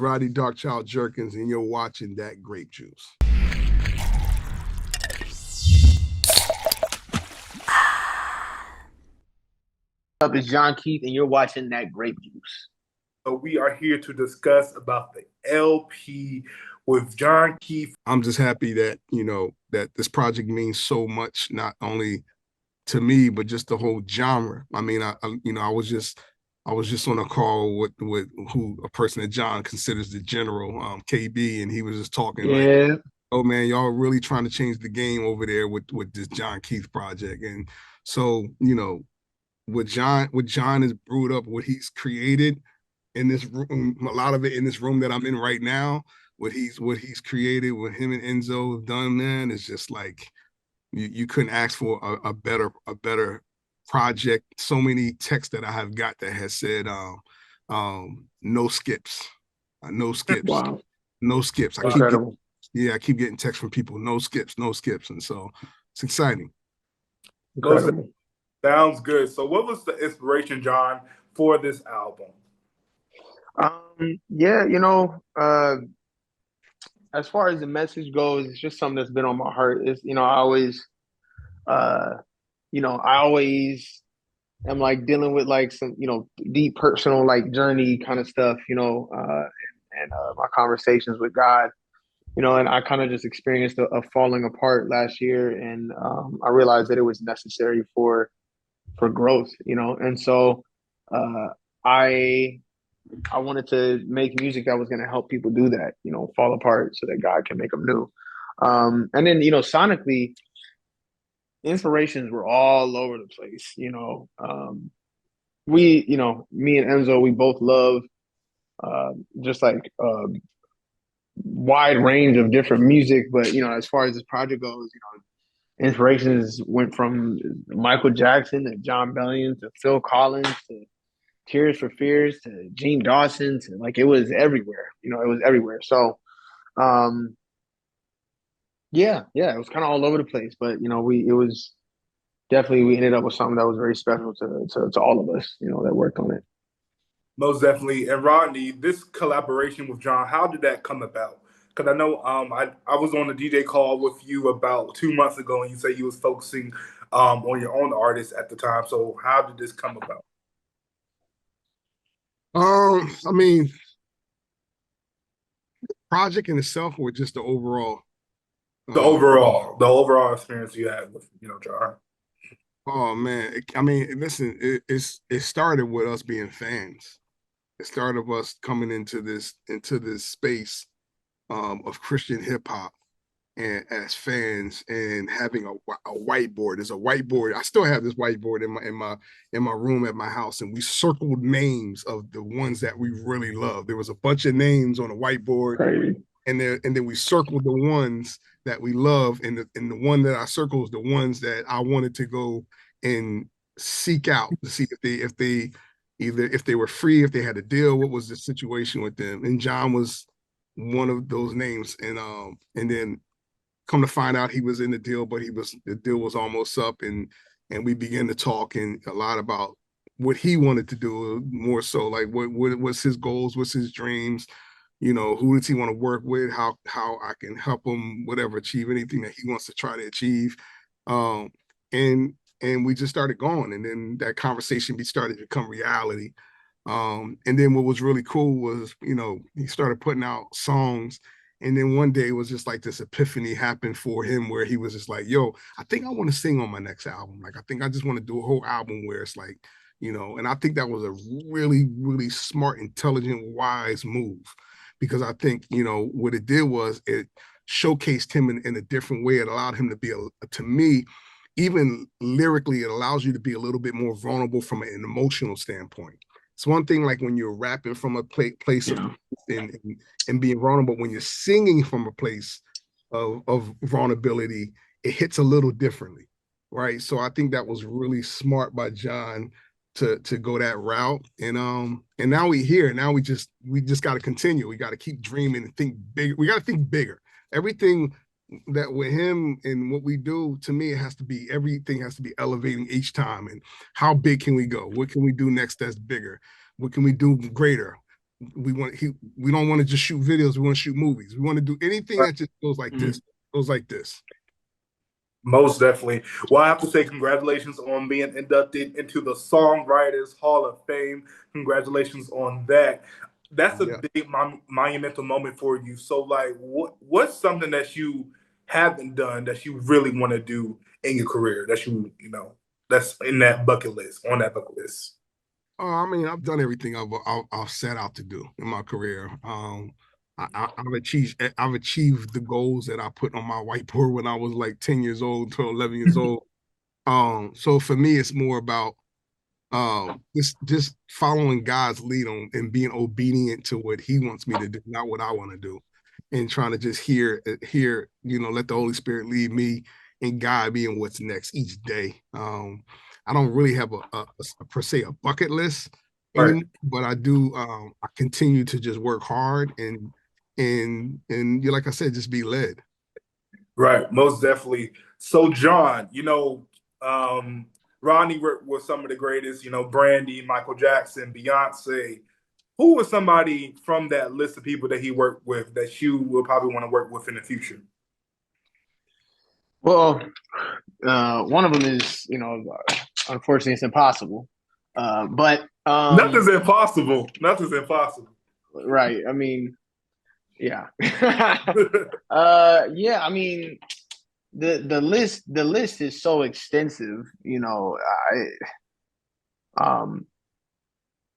Rodney Darkchild Jerkins, and you're watching That Grape Juice. Up, it's John Keith, and you're watching That Grape Juice. So we are here to discuss about the LP with John Keith. I'm just happy that, that this project means so much, not only to me, but just the whole genre. I mean, I was just on a call with who a person that John considers the general, KB, and he was just talking like, oh man, y'all really trying to change the game over there with this John Keith project. And so, what John has brewed up, what he's created in this room, a lot of it in this room that I'm in right now, what he's created, what him and Enzo have done, man, is just like you couldn't ask for a better project. So many texts that I have got that has said no skips. No skips. Wow. No skips. I keep getting texts from people, no skips. And so it's exciting. Incredible. Sounds good. So what was the inspiration, John, for this album? As far as the message goes, it's just something that's been on my heart. It's, I always am like dealing with like some, deep personal like journey kind of stuff, and my conversations with God, and I kind of just experienced a falling apart last year, and I realized that it was necessary for growth, and so I wanted to make music that was going to help people do that, fall apart so that God can make them new. And then, sonically, inspirations were all over the place. Me and Enzo, we both love just like wide range of different music. But, as far as this project goes, inspirations went from Michael Jackson to John Bellion to Phil Collins to Tears for Fears to Gene Dawson to like it was everywhere. It was everywhere. So it was kind of all over the place. But it was definitely, we ended up with something that was very special to all of us, that worked on it. Most definitely. And Rodney, this collaboration with John, how did that come about? Because I know I was on a DJ call with you about 2 months ago, and you said you was focusing on your own artists at the time. So how did this come about? I mean, project in itself, or just the overall? The overall experience you had with, John. Oh man, I mean, listen, it started with us being fans. It started with us coming into this space of Christian hip hop, and as fans, and having a whiteboard. There's a whiteboard. I still have this whiteboard in my room at my house, and we circled names of the ones that we really love. There was a bunch of names on a whiteboard. Crazy. And then we circled the ones that we love, and the one that I circled was the ones that I wanted to go and seek out to see if they were free, if they had a deal, what was the situation with them. And John was one of those names, and then come to find out he was in the deal, but the deal was almost up, and we began to talk and a lot about what he wanted to do, more so like what's his goals, what's his dreams. Who does he want to work with? How I can help him, whatever, achieve anything that he wants to try to achieve. And we just started going, and then that conversation started to become reality. And then what was really cool was, he started putting out songs, and then one day it was just like this epiphany happened for him where he was just like, yo, I think I want to sing on my next album. Like, I think I just want to do a whole album where it's like, and I think that was a really, really smart, intelligent, wise move. Because I think, what it did was it showcased him in a different way. It allowed him to be, to me, even lyrically, it allows you to be a little bit more vulnerable from an emotional standpoint. It's one thing like when you're rapping from a place of and being vulnerable. When you're singing from a place of vulnerability, it hits a little differently, right? So I think that was really smart by John to go that route, and now we here. Now we just got to continue. We got to keep dreaming and think big. We got to think bigger. Everything that with him and what we do, to me, everything has to be elevating each time. And how big can we go? What can we do next that's bigger? What can we do greater? we don't want to just shoot videos. We want to shoot movies. We want to do anything Right. that just goes like this, goes like this. Most definitely. Well, I have to say congratulations on being inducted into the Songwriters Hall of Fame. Congratulations on that. That's a Yeah. big monumental moment for you. So, like, what's something that you haven't done that you really want to do in your career that that's in that bucket list, on that bucket list? I mean, I've done everything I've set out to do in my career. I've achieved the goals that I put on my whiteboard when I was like 10 years old to 11 years old. So for me, it's more about just following God's lead on and being obedient to what He wants me to do, not what I want to do, and trying to just let the Holy Spirit lead me and guide me in what's next each day. I don't really have a per se a bucket list Right. anymore, but I do. I continue to just work hard and like I said, just be led. Right, most definitely. So, John, Rodney worked with some of the greatest, Brandy, Michael Jackson, Beyonce. Who was somebody from that list of people that he worked with that you will probably want to work with in the future? Well, one of them is, unfortunately, it's impossible. But Nothing's impossible. Nothing's impossible. right. I mean, yeah. Yeah. I mean, the list is so extensive.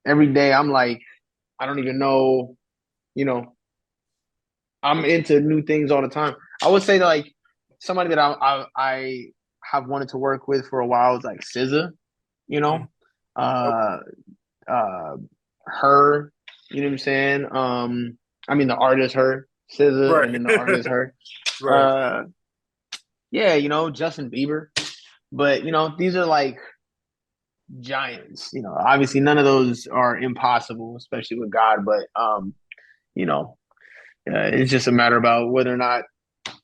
Every day I'm like, I don't even know. You know, I'm into new things all the time. I would say that, like, somebody that I have wanted to work with for a while is like SZA. You know, uh, uh, her. You know what I'm saying? I mean the artist her, SZA, and Right. then the artist her. Right. Uh, yeah, Justin Bieber. But these are like giants. Obviously none of those are impossible, especially with God. But you know, it's just a matter about whether or not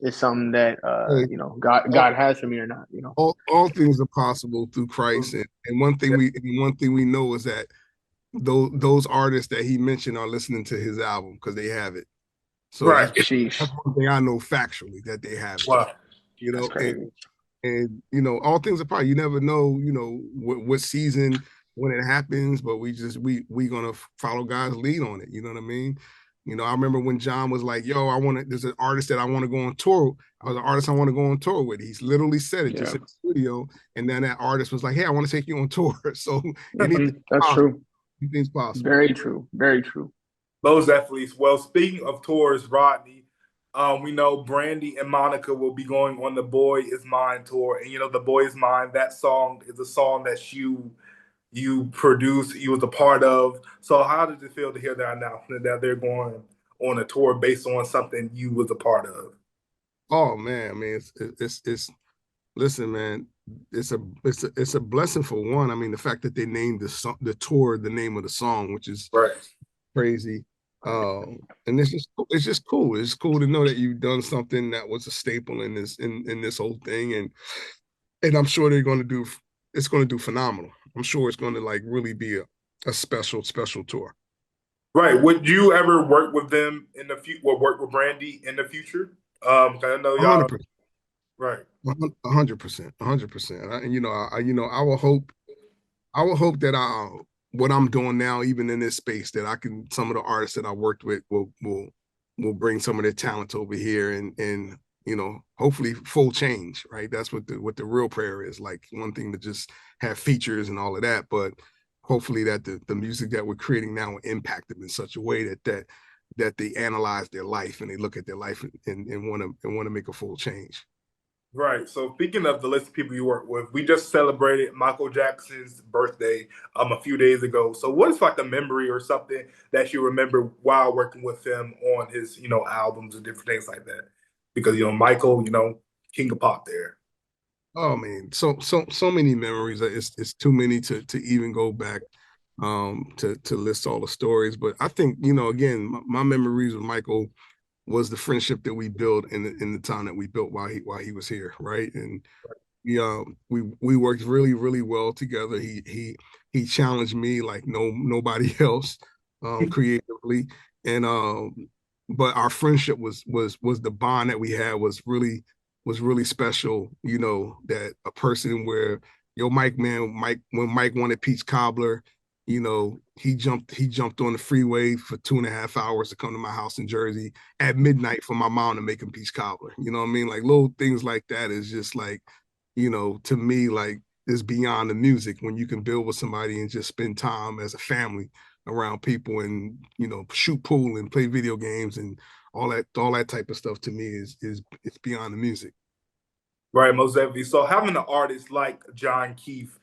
it's something that Hey, God has for me or not. all things are possible through Christ, and one thing we know is that those artists that he mentioned are listening to his album because they have it. So Right. Sheesh, that's one thing I know factually that they have it. Wow. You that's know, crazy. and all things are possible. You never know, what season when it happens, but we gonna follow God's lead on it. You know what I mean? I remember when John was like, "Yo, there's an artist that I want to go on tour. I was an artist I want to go on tour with." He's literally said it just Yeah, in the studio, and then that artist was like, "Hey, I want to take you on tour." So anything's that's possible. true. Anything's possible. Very true. Very true. Those athletes. Well, speaking of tours, Rodney, we know Brandy and Monica will be going on the Boy Is Mine tour, and the Boy Is Mine. That song is a song that you produced, you was a part of. So, how did it feel to hear that announcement that they're going on a tour based on something you was a part of? Oh man, I mean, it's listen, man, it's a blessing for one. I mean, the fact that they named the tour the name of the song, which is Right. crazy. And it's just cool. It's cool to know that you've done something that was a staple in this whole thing, and I'm sure it's going to do phenomenal. I'm sure it's going to like really be a special tour. Right. Would you ever work with them in the future, or work with Brandy in the future? 'Cause I know y'all. 100%, Right. 100%, 100%. I will hope that what I'm doing now, even in this space, that I can some of the artists that I worked with will bring some of their talents over here and hopefully full change, right? That's what the real prayer is. Like one thing to just have features and all of that, but hopefully that the music that we're creating now will impact them in such a way that they analyze their life and they look at their life and want to make a full change. Right. So speaking of the list of people you work with, we just celebrated Michael Jackson's birthday a few days ago. So what is like a memory or something that you remember while working with him on his, albums and different things like that? Because Michael, King of Pop there. Oh man, so many memories. It's too many to even go back to list all the stories. But I think again, my memories with Michael was the friendship that we built in the time that we built while he was here, right? And we worked really really well together. He challenged me like nobody else. creatively, and but our friendship was the bond that we had was really special. You know, that a person where yo Mike man Mike when Mike wanted peach cobbler, you know, he jumped on the freeway for 2.5 hours to come to my house in Jersey at midnight for my mom to make him peach cobbler. You know what I mean? Like little things like that is just like, you know, to me, like is beyond the music when you can build with somebody and just spend time as a family around people and, you know, shoot pool and play video games and all that type of stuff to me is it's beyond the music. Right, most definitely. So having an artist like John Keith,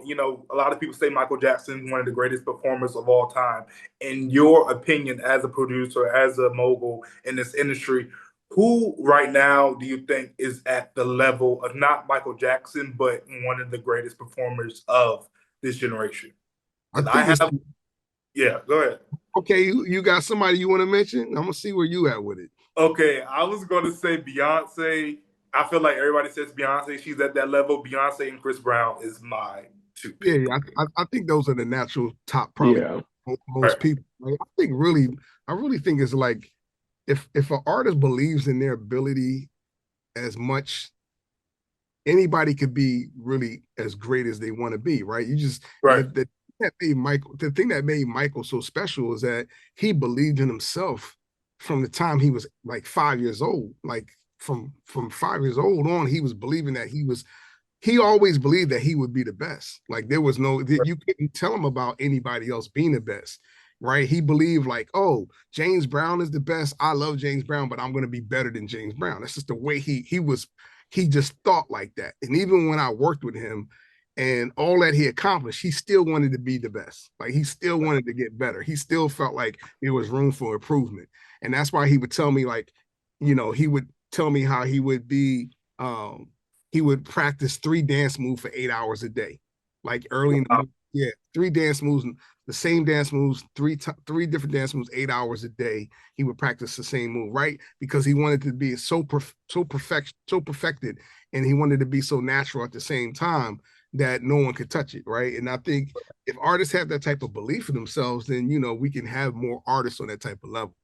you know, a lot of people say Michael Jackson, one of the greatest performers of all time. In your opinion, as a producer, as a mogul in this industry, who right now do you think is at the level of not Michael Jackson, but one of the greatest performers of this generation? I Because I think it's have, yeah, go ahead. okay. You got somebody you want to mention? I'm gonna see where you at with it. Okay, I was going to say Beyonce. I feel like everybody says Beyonce. She's at that level. Beyonce and Chris Brown is my two Yeah, pick. yeah, I think those are the natural top, probably Yeah. most Right. people. Like, I really think it's like if an artist believes in their ability as much, anybody could be really as great as they want to be, right? You just Right. the thing that made Michael so special is that he believed in himself from the time he was like 5 years old. Like from 5 years old on, he was believing that he always believed that he would be the best. Like there was no, you couldn't tell him about anybody else being the best, right? He believed like, oh, James Brown is the best. I love James Brown, but I'm going to be better than James Brown. That's just the way he was. He just thought like that. And even when I worked with him and all that he accomplished, he still wanted to be the best. Like he still wanted to get better. He still felt like there was room for improvement. And that's why he would tell me like, you know, he would tell me how he would practice 3 dance moves for 8 hours a day, like early in the morning. Yeah, 3 dance moves, the same dance moves, three different dance moves, 8 hours a day. He would practice the same move, right? Because he wanted to be so perfected, and he wanted to be so natural at the same time that no one could touch it, right? And I think if artists have that type of belief in themselves, then you know we can have more artists on that type of level.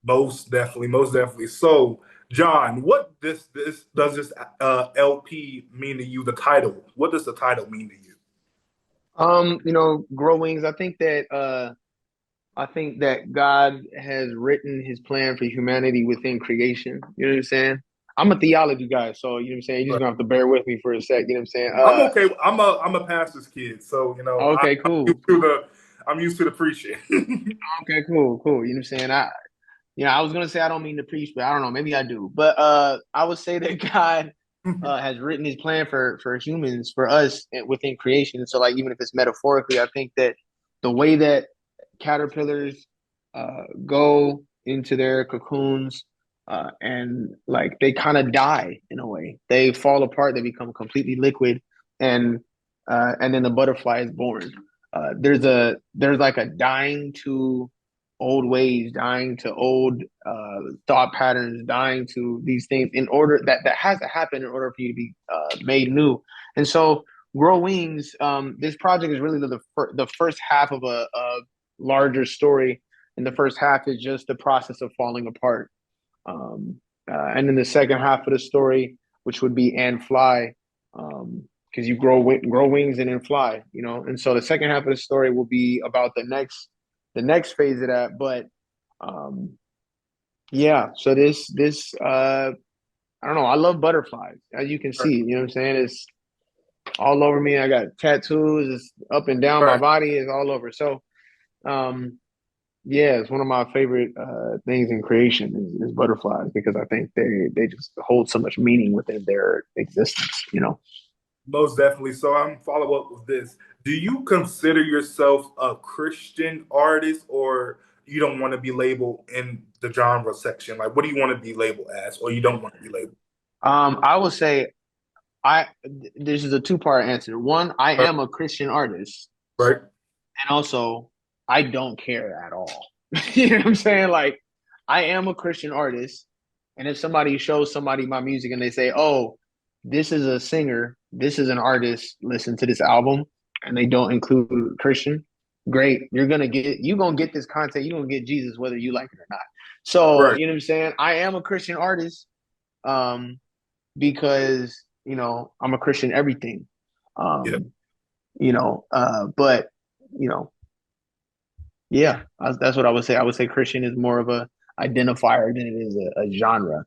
Most definitely, most definitely. So, John, what this does this LP mean to you? The title. What does the title mean to you? Grow wings. I think that God has written his plan for humanity within creation. You know what I'm saying? I'm a theology guy, so you know what I'm saying? You're just gonna have to bear with me for a sec, you know what I'm saying? I'm okay. I'm a pastor's kid, so you know Okay, used cool, to cool. the I'm used to the preaching. Okay, cool, cool. You know what I'm saying? I was gonna say I don't mean to preach, but I don't know, maybe I do. But I would say that God has written his plan for humans, for us within creation. So like even if it's metaphorically, I think that the way that caterpillars go into their cocoons and like they kind of die in a way. They fall apart, they become completely liquid, and and then the butterfly is born. There's like a dying to old ways, dying to old thought patterns, dying to these things in order that has to happen in order for you to be made new. And so, Grow Wings, this project is really the first half of a larger story, and the first half is just the process of falling apart. And then the second half of the story, which would be and fly, because you grow wings and then fly, you know. And so the second half of the story will be about the next phase of that. But um, yeah, so this I don't know. I love butterflies, as you can see. You know what I'm saying? It's all over me. I got tattoos. It's up and down my Right. body. It's all over. So um, yeah, it's one of my favorite things in creation is butterflies because I think they just hold so much meaning within their existence. You know. Most definitely. So I'm follow up with this. Do you consider yourself a Christian artist, or you don't want to be labeled in the genre section? Like, what do you want to be labeled as, or you don't want to be labeled? I would say I this is a two-part answer. One, I Right. am a Christian artist, Right. and also I don't care at all. You know what I'm saying? Like I am a Christian artist, and if somebody shows somebody my music and they say, "Oh, this is a singer, this is an artist, listen to this album," and they don't include Christian, great. You're gonna get this content. You're gonna get Jesus whether you like it or not. So Right. you know what I'm saying? I am a Christian artist, because I'm a Christian everything. Yeah. But you know, yeah, that's what I would say. I would say Christian is more of a identifier than it is a genre,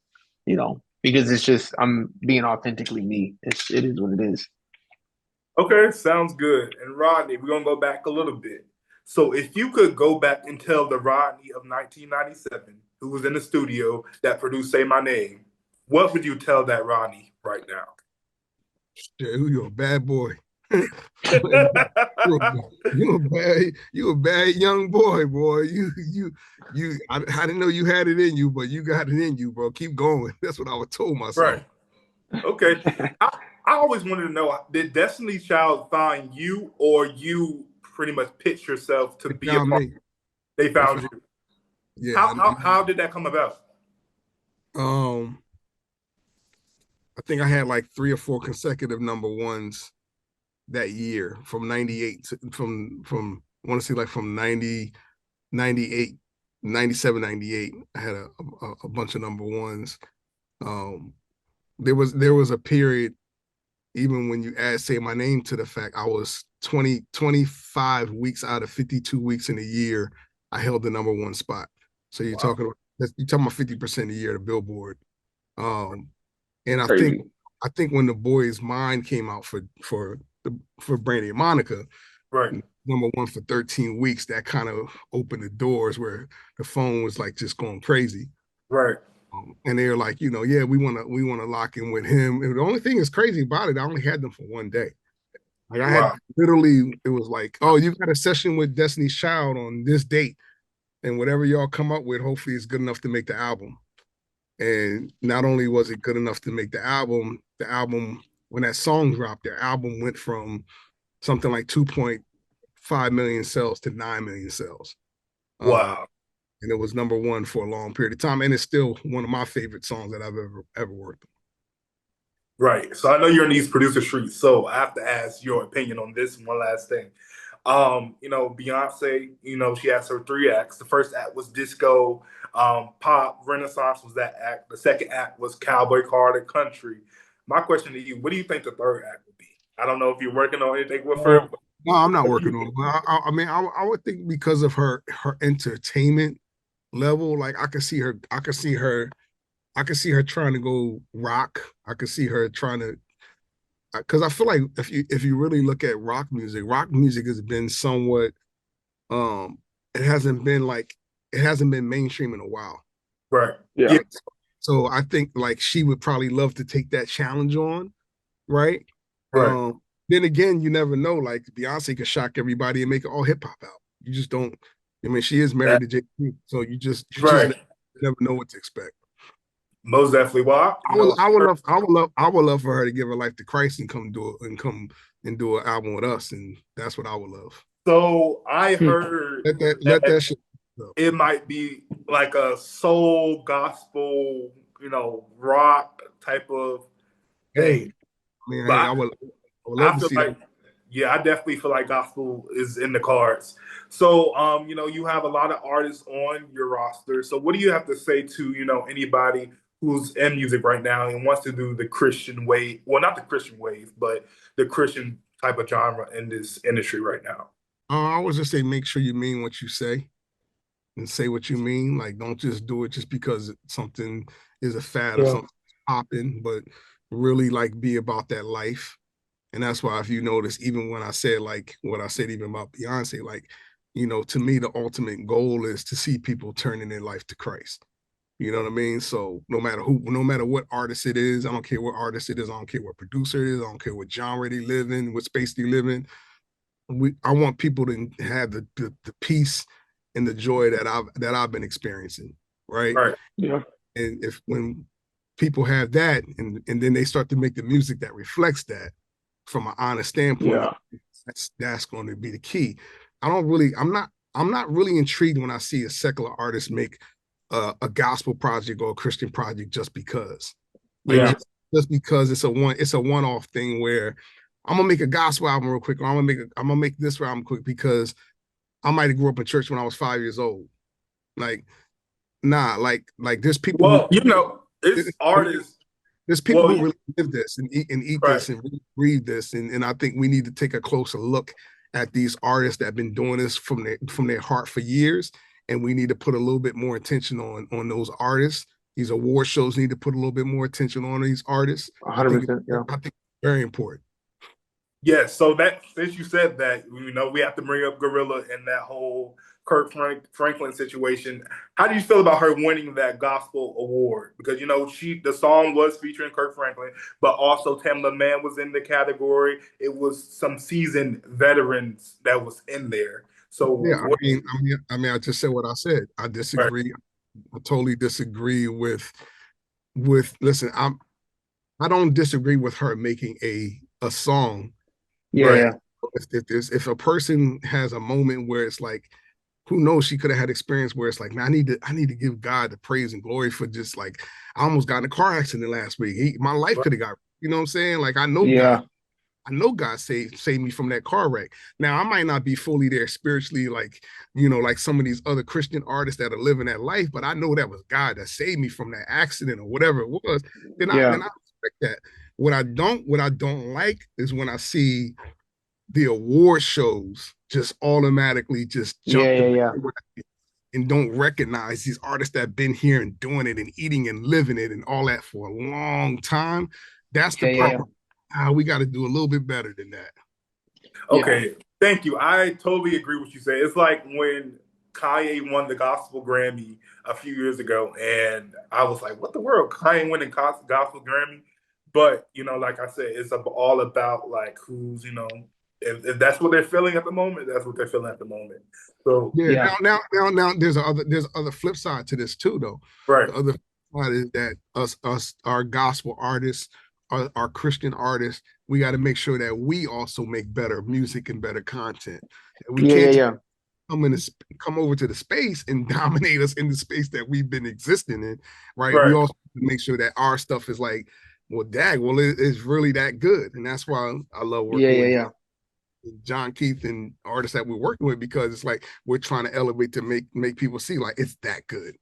because it's just I'm being authentically me. It is what it is. Okay, sounds good. And Rodney, we're gonna go back a little bit. So if you could go back and tell the Rodney of 1997, who was in the studio that produced Say My Name, what would you tell that Rodney right now? Yeah, you're a bad boy. You a bad young boy. I didn't know you had it in you, but you got it in you, bro. Keep going. That's what I would told myself. Right. Okay. I always wanted to know, did Destiny's Child find you, or you pretty much pitch yourself to They be a found part? me. They They found found, you. yeah. How did that come about? Um, I think I had like 3 or 4 consecutive number ones that year from 98 to from I want to say like from 90, 98, 97, 98. I had a bunch of number ones. Um, there was a period, even when you add Say My Name to the fact, I was 25 weeks out of 52 weeks in a year, I held the number one spot. So Wow. you're talking about 50% a year to Billboard. Um, and Crazy. I think when The Boy's Mind came out for Brandy and Monica, Right. number one for 13 weeks, that kind of opened the doors where the phone was like just going crazy. Right. And they're like, yeah, we want to lock in with him. And the only thing is crazy about it, I only had them for one day. Like I had Wow. literally, it was like, oh, you got a session with Destiny's Child on this date, and whatever y'all come up with, hopefully it's good enough to make the album. And not only was it good enough to make the album, when that song dropped, their album went from something like 2.5 million sales to 9 million sales. Wow. And it was number one for a long period of time. And it's still one of my favorite songs that I've ever worked on. Right. So I know you're in these producer streets, so I have to ask your opinion on this one last thing. Beyonce, she has her 3 acts. The first act was disco, pop, Renaissance was that act. The second act was cowboy, card, and country. My question to you, what do you think the third act would be? I don't know if you're working on anything with her. No, I'm not working on it. But I mean, I would think because of her entertainment level, like I could see her trying to go rock. I could see her trying to, because I feel like if you really look at rock music has been somewhat, um, it hasn't been like it hasn't been mainstream in a while. Right. Yeah. Yeah. So I think like she would probably love to take that challenge on, right? Right. Then again, you never know. Like Beyonce could shock everybody and make it all hip hop out. You just don't. I mean, she is married to Jay-Z, so you just Right. never know what to expect. Most definitely. Well, I would love for her to give her life to Christ and come and do an album with us, and that's what I would love. so I heard Let that shit go. it might be like a soul gospel, rock type of Hey, thing. I mean, hey, But I would love I to feel see that. like, yeah, I definitely feel like gospel is in the cards. So, you have a lot of artists on your roster. So, what do you have to say to, anybody who's in music right now and wants to do the Christian wave? Well, not the Christian wave, but the Christian type of genre in this industry right now. I always just say make sure you mean what you say and say what you mean. Like, don't just do it just because something is a fad or Yeah. something popping, but really like be about that life. And that's why, if you notice, even when I said like what I said, even about Beyonce, like, to me, the ultimate goal is to see people turning their life to Christ. You know what I mean? So no matter what artist it is, I don't care what artist it is, I don't care what producer it is, I don't care what genre they live in, what space they live in. I want people to have the peace and the joy that I've been experiencing, right? Right. Yeah. And if when people have that, and then they start to make the music that reflects that from an honest standpoint, Yeah. that's going to be the key. I'm not really intrigued when I see a secular artist make a gospel project or a Christian project just because, like Yeah. just because it's a one-off thing where I'm gonna make a gospel album real quick, or I'm gonna make this album quick because I might have grew up in church when I was 5 years old. Like, nah, like there's people Well, who you know, it's artists. there's people who Well, really live this and eat right. this and really breathe this. And I think we need to take a closer look at these artists that have been doing this from their heart for years. And we need to put a little bit more attention on those artists. These award shows need to put a little bit more attention on these artists. I 100%. Yeah. think it's very important. Yes, so that since you said that, you know, we have to bring up Gorilla and that whole Franklin situation. How do you feel about her winning that gospel award? Because you know, the song was featuring Kirk Franklin, but also Tamla Mann was in the category. It was some seasoned veterans that was in there. So Yeah, what, I just said what I said. I right, disagree. I totally disagree listen, I don't disagree with her making a song, Yeah. but Yeah. if a person has a moment where it's like, who knows, she could have had experience where it's like, man, I need to give God the praise and glory for just like, I almost got in a car accident last week. My life right, could have got, you know what I'm saying? Like Yeah. I know God saved me from that car wreck. Now I might not be fully there spiritually, like, you know, like some of these other Christian artists that are living that life, but I know that was God that saved me from that accident or whatever it was. Yeah. Then I respect that. What I don't like is when I see the award shows just automatically just Yeah. jump the Yeah. Yeah. and don't recognize these artists that have been here and doing it and eating and living it and all that for a long time. That's the Yeah. part Yeah. where we got to do a little bit better than that. Yeah. okay, thank you. I totally agree with what you say. It's like when Kanye won the Gospel Grammy a few years ago, and I was like, "What the world? Kanye winning Gospel Grammy?" But you know, like I said, it's all about like who's you know, if that's what they're feeling at the moment, that's what they're feeling at the moment. So Yeah. Yeah. Now, there's other flip side to this too, though. right, The other side is that our gospel artists, our Christian artists, we got to make sure that we also make better music and better content. We Yeah. Yeah. can't Yeah. come over to the space and dominate us in the space that we've been existing in, right? We right, also make sure that our stuff is like, well, it's really that good, and that's why I love Yeah. working Yeah. with Yeah. John Keith and artists that we're working with because it's like we're trying to elevate to make people see like it's that good.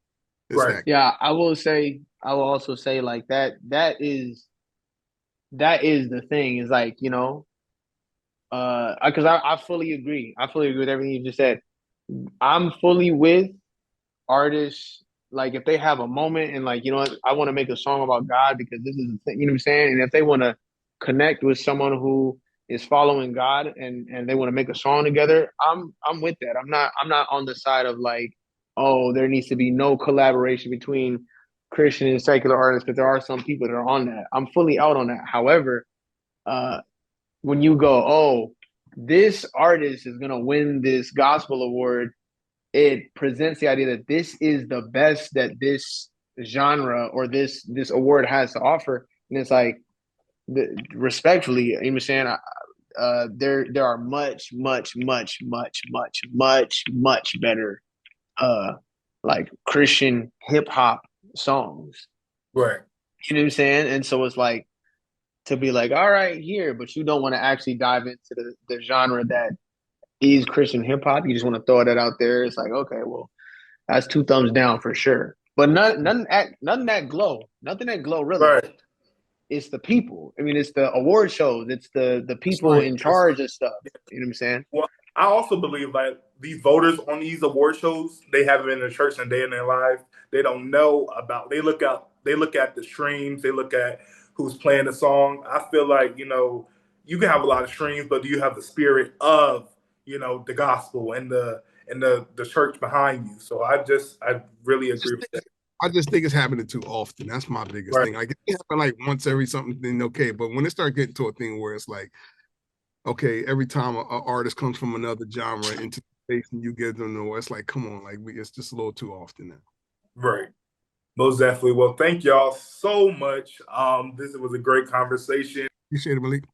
It's right, that Yeah. I will also say like that is the thing is like, because I fully agree. I fully agree with everything you just said. I'm fully with artists, like if they have a moment and like, what, I want to make a song about God because this is the thing, you know what I'm saying? And if they want to connect with someone who is following God and they want to make a song together, I'm with that. I'm not on the side of like, oh, there needs to be no collaboration between Christian and secular artists, but there are some people that are on that. I'm fully out on that. However, uh when you go, oh, this artist is gonna win this gospel award, it presents the idea that this is the best that this genre or this award has to offer, and it's like, respectfully, you know, saying, there are much much better uh like Christian hip hop songs. right. You know what I'm saying? And so it's like to be like, all right, here, but you don't want to actually dive into the genre that is Christian hip hop. You just want to throw that out there. It's like, okay, well, that's two thumbs down for sure. But nothing that glow. Nothing that glow really. Right. It's the people. I mean, it's the award shows. It's the That's people right. in That's charge of stuff. You know what I'm saying? well. I also believe like these voters on these award shows, they haven't been in church a day in their life. They don't know about. They look at the streams. They look at who's playing the song. I feel like you know you can have a lot of streams, but do you have the spirit of you know the gospel and the church behind you? So I really agree with that. I just think it's happening too often. That's my biggest Right. thing. Like it happen like once every something, then okay. But when it start getting to a thing where it's like, okay, every time a artist comes from another genre into the space and you get them to know, it's like, come on, like it's just a little too often now. Right. Most definitely. Well, thank y'all so much. This was a great conversation. Appreciate it, Malik.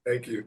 Thank you.